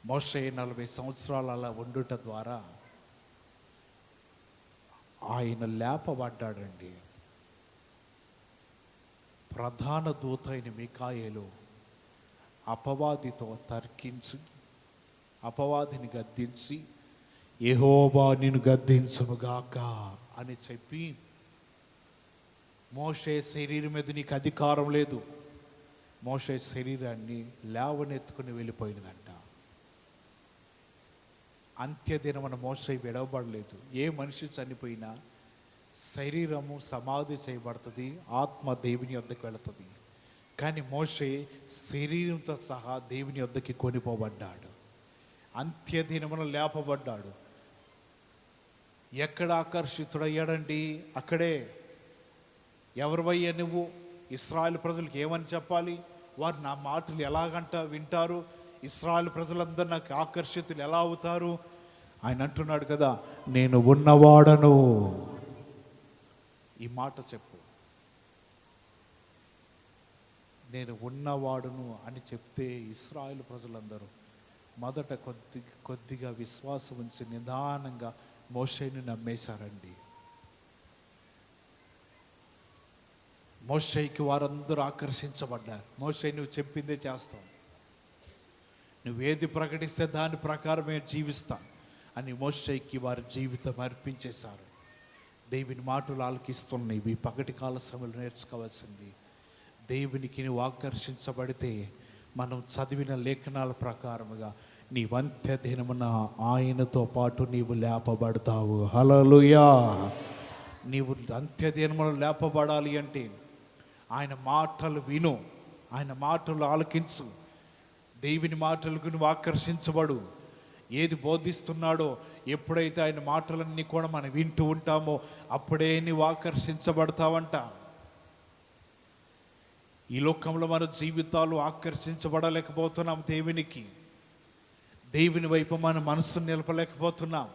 S1: మోషే 40 సంవత్సరాలు అలా ఉండుట ద్వారా ఆయన లేపబడ్డాడండి. ప్రధాన దూత అయిన మికాయేలు అపవాదితో తర్కించి, అపవాదిని గద్దించి, యెహోవా నిన్ను గద్దించునుగాక అని చెప్పి, మోషే శరీరం మీద నీకు అధికారం లేదు, మోషే శరీరాన్ని లేవనెత్తుకుని వెళ్ళిపోయినదంట. అంత్యదినమున మోషే విడవబడలేదు. ఏ మనిషి చనిపోయినా శరీరము సమాధి చేయబడుతుంది, ఆత్మ దేవుని వద్దకు వెళుతుంది. కానీ మోషే శరీరంతో సహా దేవుని వద్దకి కొనిపోబడ్డాడు, అంత్యదినమున లేపబడ్డాడు. ఎక్కడ ఆకర్షితుడయ్యాడండి? అక్కడే. ఎవరివయ్యా నువ్వు? ఇశ్రాయేలు ప్రజలకు ఏమని చెప్పాలి? వారు నా మాటలు ఎలాగంట వింటారు? ఇశ్రాయేలు ప్రజలందరూ నాకు ఆకర్షితులు ఎలా అవుతారు? ఆయన అంటున్నాడు కదా, నేను ఉన్నవాడను. ఈ మాట చెప్పు, నేను ఉన్నవాడును అని చెప్తే ఇశ్రాయేలు ప్రజలందరూ మొదట కొద్దిగా విశ్వాసం ఉంచి నిదానంగా మోషేని నమ్మేశారండి. మోషేకి వారందరూ ఆకర్షించబడ్డారు. మోషే నువ్వు చెప్పిందే చేస్తాం, నువ్వేది ప్రకటిస్తే దాని ప్రకారమే జీవిస్తాం అని మోషేకి వారి జీవితం అర్పించేశారు. దేవుని మాటలు ఆలకిస్తున్నాయి. ఈ పగటి కాల సమయంలో నేర్చుకోవాల్సింది, దేవునికి నువ్వు ఆకర్షించబడితే మనం చదివిన లేఖనాల ప్రకారముగా నీ అంత్య దినమున ఆయనతో పాటు నీవు లేపబడతావు. హల్లెలూయా. నీవు అంత్య దినమున లేపబడాలి అంటే ఆయన మాటలు విను, ఆయన మాటలు ఆలకించు, దేవుని మాటలకు నువ్వు ఆకర్షించబడు. ఏది బోధిస్తున్నాడో ఎప్పుడైతే ఆయన మాటలన్నీ కూడా మనం వింటూ ఉంటామో అప్పుడే నువ్వు ఆకర్షించబడతావంట. ఈ లోకంలో మన జీవితాలు ఆకర్షించబడలేకపోతున్నాం దేవునికి. దేవుని వైపు మన మనసును నిలపలేకపోతున్నాం.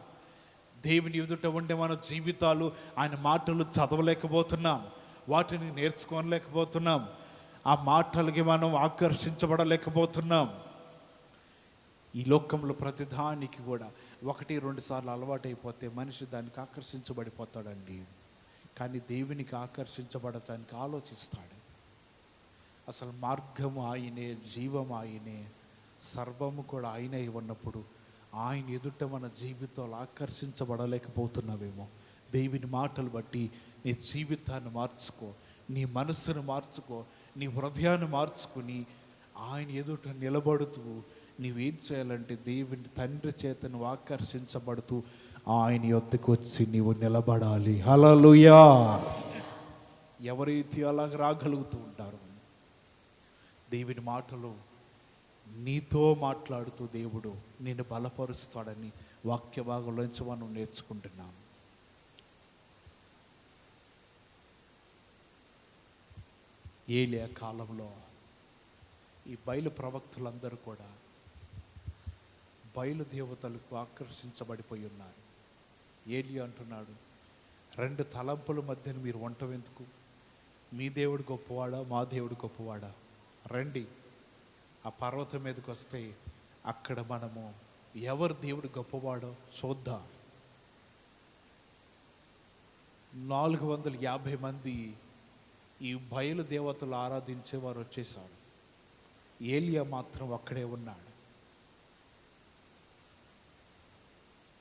S1: దేవుని ఎదుట ఉండే మన జీవితాలు, ఆయన మాటలు చదవలేకపోతున్నాం, వాటిని నేర్చుకోలేకపోతున్నాం, ఆ మాటలకి మనం ఆకర్షించబడలేకపోతున్నాం. ఈ లోకంలో ప్రతిదానికి కూడా 1-2 సార్లు అలవాటైపోతే మనిషి దానికి ఆకర్షించబడిపోతాడండి. కానీ దేవునికి ఆకర్షించబడటానికి ఆలోచిస్తాడు. అసలు మార్గము ఆయనే, జీవం ఆయనే, సర్వము కూడా ఆయనే ఉన్నప్పుడు ఆయన ఎదుట మన జీవితాలు ఆకర్షించబడలేకపోతున్నావేమో. దేవుని మాటలు బట్టి నీ జీవితాన్ని మార్చుకో, నీ మనస్సును మార్చుకో, నీ హృదయాన్ని మార్చుకుని ఆయన ఎదుట నిలబడుతూ నీవేం చేయాలంటే దేవుని తండ్రి చేత నువ్వు ఆకర్షించబడుతూ ఆయన యొద్దకు వచ్చి నీవు నిలబడాలి. హల్లెలూయా. ఎవరైతే అలాగ రాగలుగుతూ ఉంటారో, దేవుని మాటలు నీతో మాట్లాడుతూ దేవుడు నిన్ను బలపరుస్తాడని వాక్య భాగంలోంచి మనం నేర్చుకుంటున్నాం. ఏలియా కాలంలో ఈ బయలు ప్రవక్తలందరూ కూడా బయలు దేవతలకు ఆకర్షించబడిపోయి ఉన్నారు. ఏలియా అంటున్నాడు, 2 తలంపుల మధ్యన మీరు వంట ఎందుకు? మీ దేవుడు గొప్పవాడా, మా దేవుడు గొప్పవాడా? రండి, ఆ పర్వతం మీదకి వస్తే అక్కడ మనము ఎవరు దేవుడు గొప్పవాడో చూద్దాం. 450 మంది ఈ బయలు దేవతలు ఆరాధించేవారు వచ్చేసారు. ఏలియా మాత్రం అక్కడే ఉన్నాడు.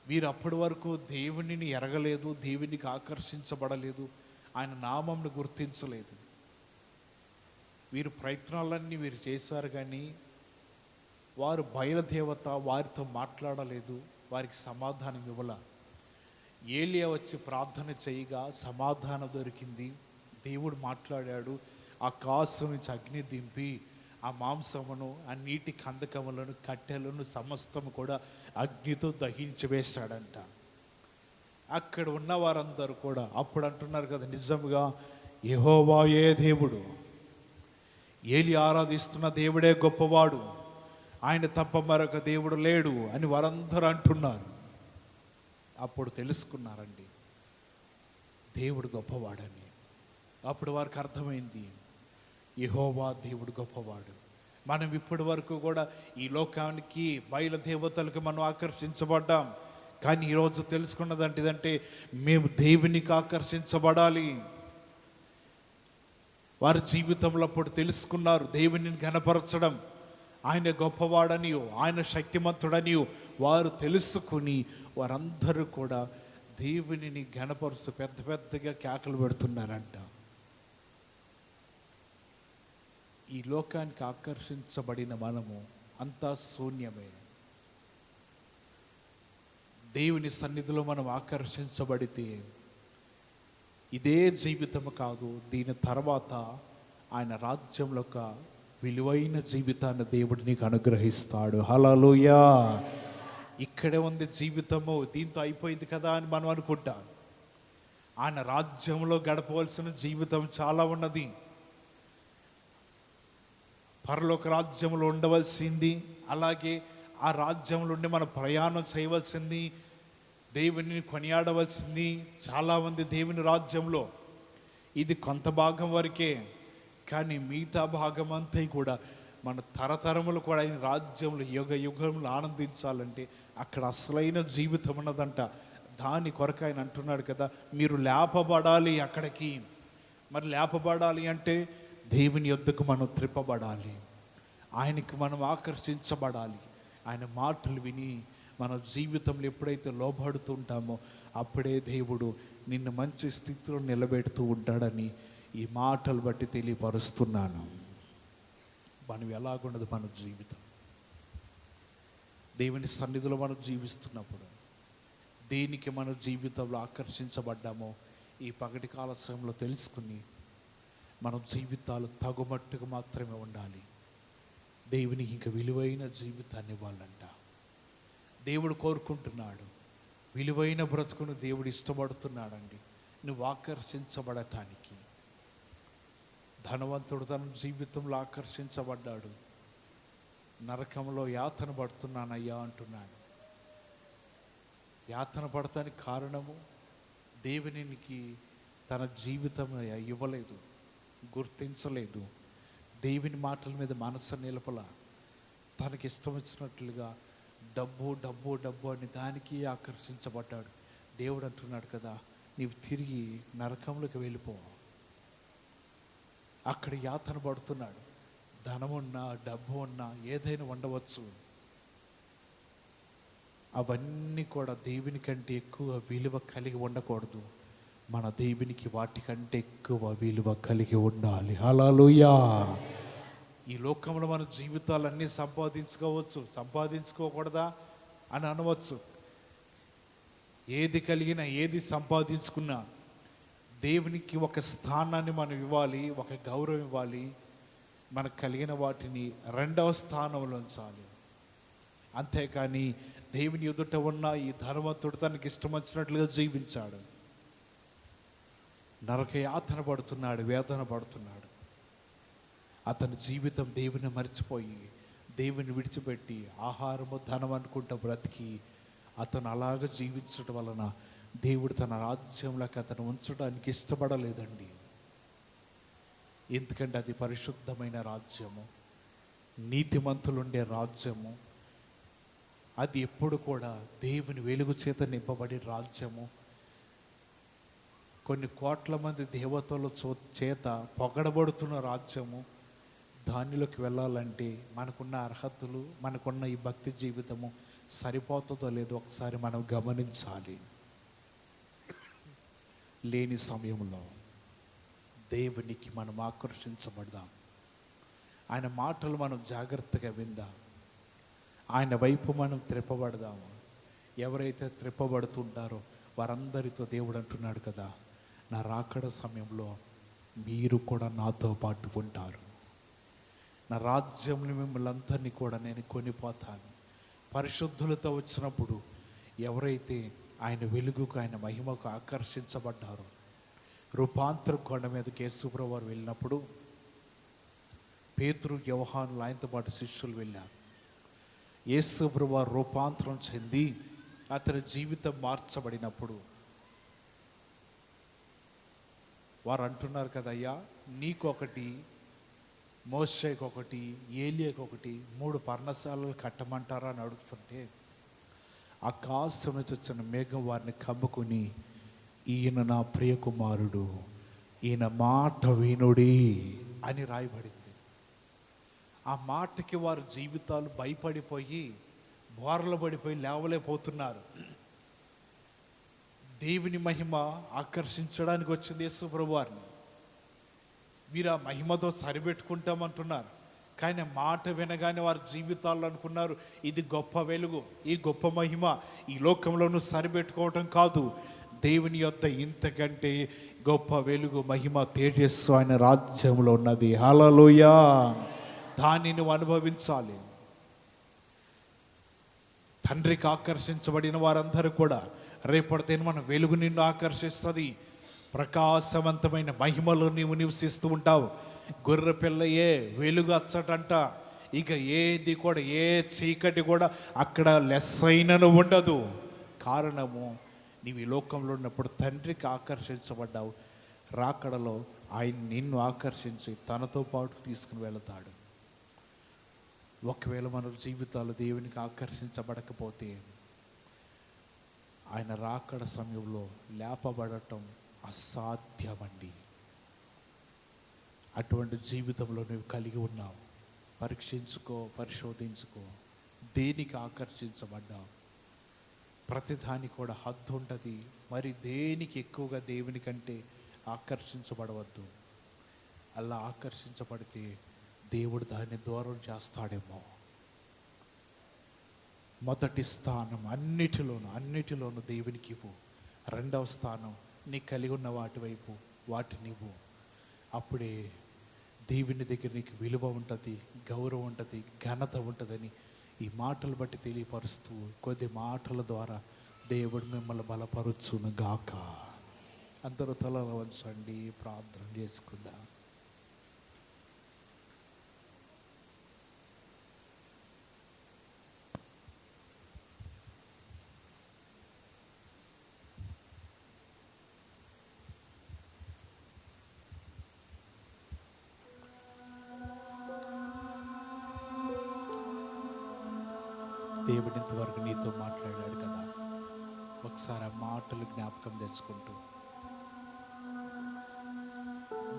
S1: వీరు అప్పటి వరకు దేవునిని ఎరగలేదు, దేవునికి ఆకర్షించబడలేదు, ఆయన నామంను గుర్తించలేదు. వీరు ప్రయత్నాలన్నీ వీరు చేశారు, కానీ వారు బయలుదేవత వారితో మాట్లాడలేదు, వారికి సమాధానం ఇవ్వాల. ఏలియా వచ్చి ప్రార్థన చేయగా సమాధానం దొరికింది. దేవుడు మాట్లాడాడు. ఆకాశం నుంచి అగ్ని దింపి ఆ మాంసమును, ఆ నీటి కందకములను, కట్టెలను సమస్తము కూడా అగ్నితో దహించి వేశాడంట. అక్కడ ఉన్న వారందరూ కూడా అప్పుడు అంటున్నారు కదా, నిజంగా యెహోవాయే దేవుడు, ఏలి ఆరాధిస్తున్న దేవుడే గొప్పవాడు, ఆయన తప్ప మరొక దేవుడు లేడు అని వారందరూ అంటున్నారు. అప్పుడు తెలుసుకున్నారండి దేవుడు గొప్పవాడని. అప్పుడు వారికి అర్థమైంది, యెహోవా దేవుడు గొప్పవాడు. మనం ఇప్పటి వరకు కూడా ఈ లోకానికి బయలు దేవతలకు మనం ఆకర్షించబడ్డాం, కానీ ఈరోజు తెలుసుకున్నది ఏంటంటే మేము దేవునికి ఆకర్షించబడాలి. వారి జీవితంలో అప్పుడు తెలుసుకున్నారు దేవుని ఘనపరచడం, ఆయన గొప్పవాడనియో, ఆయన శక్తిమంతుడనియో వారు తెలుసుకుని వారందరూ కూడా దేవునిని ఘనపరుస్తూ పెద్ద పెద్దగా కేకలు పెడుతున్నారంట. ఈ లోకానికి ఆకర్షించబడిన మనము అంతా శూన్యమే. దేవుని సన్నిధిలో మనం ఆకర్షించబడితే ఇదే జీవితం కాదు, దీని తర్వాత ఆయన రాజ్యంలో ఒక విలువైన జీవితాన్ని దేవుడు నీకు అనుగ్రహిస్తాడు. హల్లెలూయా. ఇక్కడే ఉంది జీవితము, దీంతో అయిపోయింది కదా అని మనం అనుకుంటాం. ఆయన రాజ్యంలో గడపవలసిన జీవితం చాలా ఉన్నది. పరలోక రాజ్యంలో ఉండవలసింది, అలాగే ఆ రాజ్యంలో ఉండి మనం ప్రయాణం చేయవలసింది, దేవుని కొనియాడవలసింది చాలా ఉంది దేవుని రాజ్యంలో. ఇది కొంత భాగం వరకే, కానీ మిగతా భాగం అంతా కూడా మన తరతరములు కూడా ఆయన రాజ్యంలో యుగ యుగములు ఆనందించాలంటే అక్కడ అసలైన జీవితం ఉన్నదంట. దాని కొరకు ఆయన అంటున్నాడు కదా, మీరు లేపబడాలి అక్కడికి. మరి లేపబడాలి అంటే దేవుని యొద్దకు మనం త్రిప్పబడాలి, ఆయనకి మనం ఆకర్షించబడాలి. ఆయన మాటలు విని మన జీవితంలో ఎప్పుడైతే లోబడుతుంటామో అప్పుడే దేవుడు నిన్ను మంచి స్థితిలో నిలబెడుతూ ఉంటాడని ఈ మాటలు బట్టి తెలియపరుస్తున్నాను. మనం ఎలాగున్నది మన జీవితం, దేవుని సన్నిధిలో మనం జీవిస్తున్నప్పుడు దేనికి మన జీవితంలో ఆకర్షించబడ్డామో ఈ పగటి కాల సమయంలో తెలుసుకుని మన జీవితాలు తగుమట్టుకు మాత్రమే ఉండాలి. దేవునికి ఇంకా విలువైన జీవితాన్ని ఇవ్వాలంట. దేవుడు కోరుకుంటున్నాడు, విలువైన బ్రతుకును దేవుడు ఇష్టపడుతున్నాడండి. నువ్వు ఆకర్షించబడటానికి. ధనవంతుడు తన జీవితంలో ఆకర్షించబడ్డాడు, నరకంలో యాతన పడుతున్నానయ్యా అంటున్నాడు. యాతన పడటానికి కారణము దేవునికి తన జీవితం ఇవ్వలేదు, గుర్తించలేదు. దేవుని మాటల మీద మనసు నిలపల. తనకి ఇష్టం వచ్చినట్లుగా డబ్బు డబ్బు డబ్బు అని దానికి ఆకర్షించబడ్డాడు. దేవుడు అంటున్నాడు కదా, నీవు తిరిగి నరకంలోకి వెళ్ళిపో. అక్కడ యాతన పడుతున్నాడు. ధనమున్నా డబ్బు ఉన్నా ఏదైనా ఉండవచ్చు, అవన్నీ కూడా దేవుని కంటే ఎక్కువ విలువ కలిగి ఉండకూడదు. మన దేవునికి వాటికంటే ఎక్కువ విలువ కలిగి ఉండాలి. హల్లెలూయా. ఈ లోకంలో మన జీవితాలన్నీ సంపాదించుకోవచ్చు, సంపాదించుకోకూడదా అని అనవచ్చు. ఏది కలిగినా ఏది సంపాదించుకున్నా దేవునికి ఒక స్థానాన్ని మనం ఇవ్వాలి, ఒక గౌరవం ఇవ్వాలి. మనకు కలిగిన వాటిని రెండవ స్థానంలో ఉంచాలి. అంతేకాని దేవుని ఎదుట ఉన్న ఈ ధనవంతుడు తనకి ఇష్టం వచ్చినట్లుగా జీవించాడు. నరక యాతన పడుతున్నాడు, వేదన పడుతున్నాడు. అతని జీవితం దేవుని మర్చిపోయి దేవుని విడిచిపెట్టి ఆహారము ధనం అనుకుంటూ బ్రతికి అతను అలాగ జీవించడం వలన దేవుడు తన రాజ్యంలోకి అతను ఉంచడానికి ఇష్టపడలేదండి. ఎందుకంటే అది పరిశుద్ధమైన రాజ్యము, నీతిమంతులుండే రాజ్యము. అది ఎప్పుడు కూడా దేవుని వెలుగు చేత నింపబడి రాజ్యము. కొన్ని కోట్ల మంది దేవతల చేత పొగడబడుతున్న రాజ్యము. దానిలోకి వెళ్ళాలంటే మనకున్న అర్హతలు, మనకున్న ఈ భక్తి జీవితము సరిపోతుందో లేదో ఒకసారి మనం గమనించాలి. లేని సమయంలో దేవునికి మనం ఆకర్షించబడదాం. ఆయన మాటలు మనం జాగ్రత్తగా విందాం. ఆయన వైపు మనం త్రిప్పబడదాము. ఎవరైతే త్రిప్పబడుతుంటారో వారందరితో దేవుడు అంటున్నాడు కదా, నా రాకడ సమయంలో మీరు కూడా నాతో పాటు ఉంటారు. నా రాజ్యంలో మిమ్మల్ని అందరినీ కూడా నేను కొనిపోతాను. పరిశుద్ధులతో వచ్చినప్పుడు ఎవరైతే ఆయన వెలుగుకు, ఆయన మహిమకు ఆకర్షించబడ్డారో, రూపాంతర కొండ మీదకి యేసుప్రభువు వారు వెళ్ళినప్పుడు పేతురు, యోహానులు ఆయనతో పాటు శిష్యులు వెళ్ళారు. యేసుప్రభువు వారు రూపాంతరం చెంది అతని జీవితం మార్చబడినప్పుడు వారు అంటున్నారు కదయ్యా, నీకొకటి, మోషేకొకటి, ఏలియాకొకటి 3 పర్ణశాలలు కట్టమంటారా అని అడుగుతుంటే ఆకాశం నుంచి వచ్చిన మేఘం వారిని కమ్ముకుని, ఈయన నా ప్రియకుమారుడు, ఈయన మాట వినుడి అని రాయబడింది. ఆ మాటకి వారి జీవితాలు భయపడిపోయి బోర్ల పడిపోయి లేవలేకపోతున్నారు. దేవుని మహిమ ఆకర్షించడానికి వచ్చింది యేసుప్రభువు వారిని. మీరు ఆ మహిమతో సరిపెట్టుకుంటామంటున్నారు. కానీ మాట వినగానే వారి జీవితాల్లో అనుకున్నారు, ఇది గొప్ప వెలుగు, ఈ గొప్ప మహిమ ఈ లోకంలోనూ సరిపెట్టుకోవటం కాదు, దేవుని యొద్ద ఇంతకంటే గొప్ప వెలుగు, మహిమ, తేజస్సు ఆయన రాజ్యంలో ఉన్నది. హల్లెలూయా. దాన్ని నువ్వు అనుభవించాలి. తండ్రికి ఆకర్షించబడిన వారందరూ కూడా రేపడితే మన వెలుగు నిన్ను ఆకర్షిస్తుంది. ప్రకాశవంతమైన మహిమలో నీవు నివసిస్తూ ఉంటావు. గొర్రె పిల్లయే వెలుగు అచ్చటంట. ఇక ఏది కూడా, ఏ చీకటి కూడా అక్కడ లెస్సైనను ఉండదు. కారణము, నీవు ఈ లోకంలో ఉన్నప్పుడు తండ్రికి ఆకర్షించబడ్డావు. రాకడలో ఆయన నిన్ను ఆకర్షించి తనతో పాటు తీసుకుని వెళతాడు. ఒకవేళ మన జీవితాలు దేవునికి ఆకర్షించబడకపోతే ఆయన రాకడ సమయంలో లేపబడటం అసాధ్యమండి. అటువంటి జీవితంలో నువ్వు కలిగి ఉన్నావు. పరీక్షించుకో, పరిశోధించుకో. దేనికి ఆకర్షించబడ్డావు? ప్రతిదానికి కూడా హద్దు ఉంటుంది. మరి దేనికి ఎక్కువగా దేవుని కంటే ఆకర్షించబడవద్దు. అలా ఆకర్షించబడితే దేవుడు దాన్ని దూరం చేస్తాడేమో. మొదటి స్థానం అన్నిటిలోనూ దేవునికి ఇవ్వు. రెండవ స్థానం నీ కలిగి ఉన్న వాటి వైపు వాటిని ఇవ్వు. అప్పుడే దేవుని దగ్గర నీకు విలువ ఉంటుంది, గౌరవం ఉంటుంది, ఘనత ఉంటుందని ఈ మాటలు బట్టి తెలియపరుస్తూ కొద్ది మాటల ద్వారా దేవుడు మిమ్మల్ని బలపరుచును గాక. అందరూ తల వంచండి, ప్రార్థన చేసుకుందాం. దేవుడు ఇంతవరకు నీతో మాట్లాడాడు కదా, ఒకసారి ఆ మాటలు జ్ఞాపకం తెచ్చుకుంటూ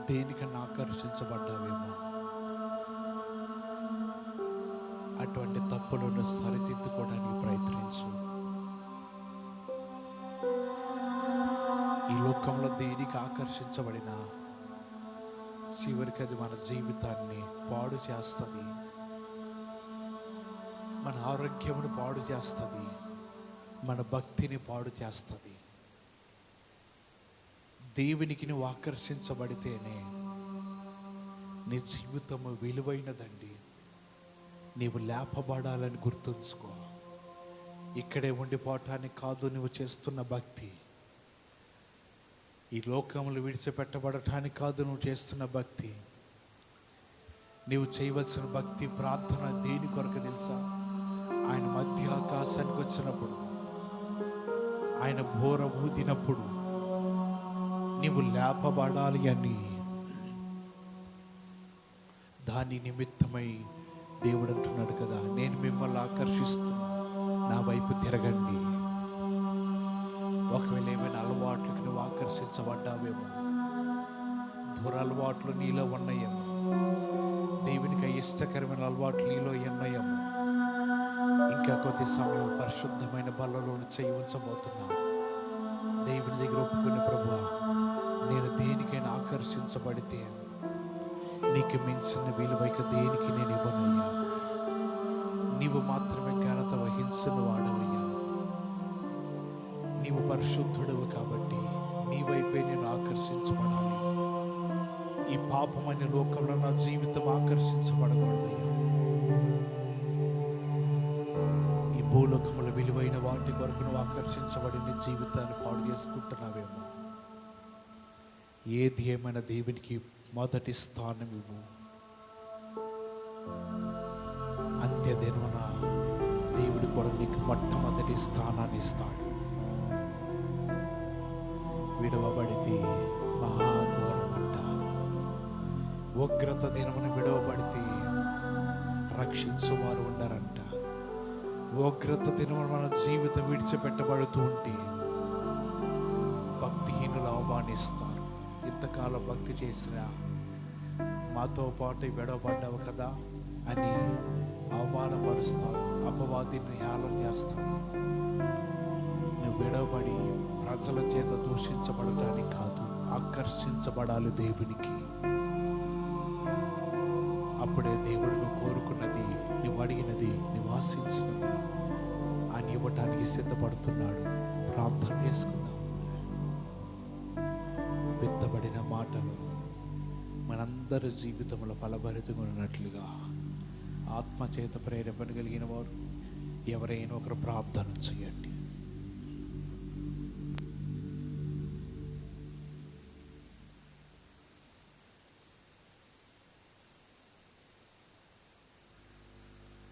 S1: దేనికన్నా ఆకర్షించబడ్డావేమో అటువంటి తప్పులను సరిదిద్దుకోవడానికి ప్రయత్నించు. ఈ లోకంలో దేనికి ఆకర్షించబడినా చివరికి అది మన జీవితాన్ని పాడు చేస్తుంది, మన ఆరోగ్యమును పాడు చేస్తుంది, మన భక్తిని పాడు చేస్తుంది. దేవునికి నువ్వు ఆకర్షించబడితేనే నీ జీవితము విలువైనదండి. నీవు లేపబడాలని గుర్తుంచుకో. ఇక్కడే ఉండిపోవటానికి కాదు నువ్వు చేస్తున్న భక్తి, ఈ లోకములు విడిచిపెట్టబడటానికి కాదు నువ్వు చేస్తున్న భక్తి. నీవు చేయవలసిన భక్తి ప్రార్థన దేని కొరకు తెలుసా? ఆయన మధ్య ఆకాశానికి వచ్చినప్పుడు, ఆయన బోర ఊదినప్పుడు నీవు లేపబడాలి అని. దాని నిమిత్తమై దేవుడు అంటున్నాడు కదా, నేను మిమ్మల్ని ఆకర్షిస్తున్నా, నా వైపు తిరగండి. ఒకవేళ ఏమైనా అలవాట్లకు నువ్వు ఆకర్షించబడ్డావేమో, దురలవాట్లు నీలో ఉన్నాయేమో, దేవునికి ఇష్టకరమైన అలవాట్లు నీలో ఉన్నాయేమో, ఇంకా కొద్ది సమయం పరిశుద్ధమైన బల్లలో చేయి ఉంచబోతున్నా. దేవుని దగ్గర ఒప్పుకుని, ప్రభువా నేను దేనికైనా ఆకర్షించబడితే నీకు మించిన విలువైక దేనికి నేను ఇవ్వనయ్యా. నీవు మాత్రమే ఘనత వహించిన వాడవయ్యా. నీవు పరిశుద్ధుడవు కాబట్టి నీ వైపే నేను ఆకర్షించబడాలి. ఈ పాపమైన లోకంలో నా జీవితం ఆకర్షించబడకూడదయ్యా. ఈ భూలోకముల విలువైన వాటి కొరకు నువ్వు ఆకర్షించబడి నీ జీవితాన్ని పాడు చేసుకుంటున్నావేమో. ఏది ఏమైనా దేవునికి మొదటి స్థానం ఇవ్వు. అంత్యదినమున దేవుడు కూడా నీకు మొట్టమొదటి స్థానాన్ని ఇస్తాడు. విడవబడితే మహాఘోరమంట. ఉగ్రత దినమున విడవబడితే రక్షించువారు ఉండరంట. ఉగ్రత దినమున మన జీవితం విడిచిపెట్టబడుతూ ఉంటే భక్తిహీనులు అవమానిస్తారు. ఇంతకాలం భక్తి చేసిన మాతో పాటు విడవబడ్డావు కదా అని అవమానపరుస్తారు, అపవాదిని హేళన చేస్తారు. నువ్వు విడవబడి ప్రజల చేత దూషించబడటానికి కాదు, ఆకర్షించబడాలి దేవునికి. అప్పుడే దేవుడు నువ్వు కోరుకున్నది, నువ్వు అడిగినది, నువ్వు ఆశించినది అని ఇవ్వటానికి సిద్ధపడుతున్నాడు. ప్రార్థన చేసుకుందాం. విత్తబడిన మాటలు మనందరి జీవితంలో ఫలభరితంగా ఉన్నట్లుగా ఆత్మచేత ప్రేరేపణ కలిగిన వారు ఎవరైనా ఒకరు ప్రార్థన చేయండి.